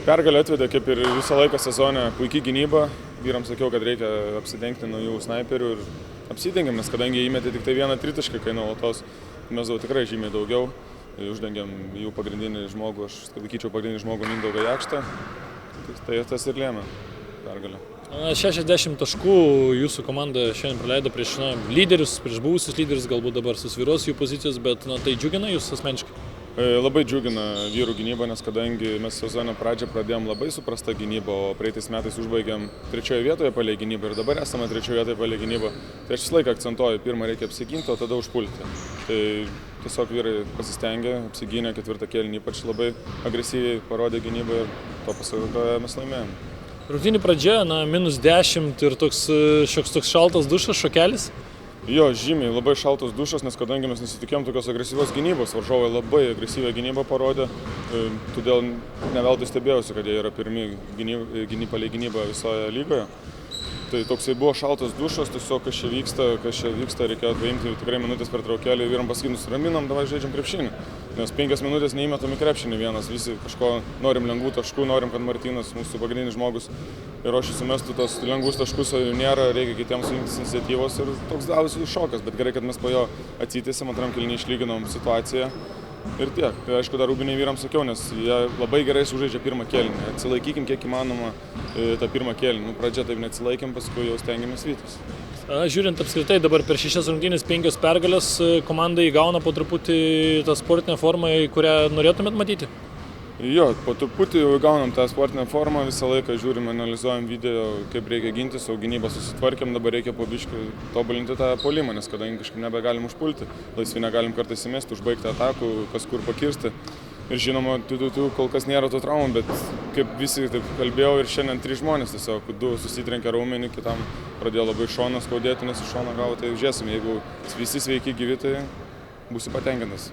Pergalę atvedė, kaip ir visą laiką sezone, puikiai gynyba. Vyrams sakiau, kad reikia apsidengti nuo jų snaiperių ir apsidengėm, nes kadangi įmetė tik tai vieną tritašką, kai nuolatos mesdavo tikrai žymiai daugiau. Uždengėm jų pagrindinį žmogų, aš laikyčiau pagrindinį žmogų Mindaugą Jakštą. Tai tas ir lėmė pergalę. 60 taškų jūsų komanda šiandien praleido prieš lyderius, prieš buvusius lyderius, galbūt dabar susvyruos jų pozicijos, bet tai džiugina jūs asmeniškai? Labai džiugina vyrų gynyba, nes kadangi mes sezono pradžią pradėjom labai suprastą gynybą, o praeitais metais užbaigėm 3 vietoje palei gynybą ir dabar esame 3 vietoje palei gynybą. Tai aš visą laiką akcentuoju, pirmą reikia apsiginti, o tada užpulti. Tai tiesiog vyrai pasistengė, apsigynė, 4 kėlinį ypač labai agresyviai parodė gynybą ir to pasakoje mes laimėjom. Rungtynių pradžia, -10 ir šioks toks šaltas dušas, šokelis? Jo, žymiai labai šaltas dušas, nes kadangi mes nesitikėjom tokios agresyvios gynybos, varžovai labai agresyvią gynybą parodė, todėl ne veltui stebėjausi, kad jie yra pirmi palei gynybą visoje lygoje. Tai toksai buvo šaltas dušas, tiesiog kas čia vyksta, reikėjo paimti tikrai minutės per traukėlį, vyram pasakyti, nusiraminam, davai žaidžiam krepšinį. Nes 5 minutės neįmetam į krepšinį vienas, visi kažko norim lengvų taškų, norim, kad Martynas, mūsų pagrindinis žmogus, ir ruošiasi mestų tos lengvus taškus, o jų nėra, reikia kitiems imtis iniciatyvos ir toks davusi šokas, bet gerai, kad mes po jo atsitėsim, antram kėlinyje išlyginom situaciją. Ir tiek. Tai aišku, dar rūbiniai vyrams sakiau, nes jie labai gerai sužaidžia pirmą kėlinį. Atsilaikykim kiek įmanoma tą pirmą kėlinį. Pradžia taip neatsilaikėm, paskui jau stengiamės vytis. Žiūrint apskritai, dabar per 6 rungtynės 5 pergalės komanda įgauna po truputį tą sportinę formą, kurią norėtumėt matyti? Jo, po truputį jau gaunam tą sportinę formą, visą laiką žiūrim, analizuojam video, kaip reikia gintis, o gynybą susitvarkėm, dabar reikia po biškį tobulinti tą puolimą, nes kadangi kažkaip nebegalim užpulti, laisvi negalim kartais įmesti, užbaigti atakų, kas kur pakirsti. Ir žinoma, kol kas nėra tų traumų, bet kaip visi taip kalbėjau ir šiandien 3 žmonės tiesiog, 2 susitrenkė raumenį, kitam pradėjo labai šoną skaudėti, nes iš šono gavo, tai žiūrėsim, jeigu visi sveiki gyvi, tai būsi patenkintas.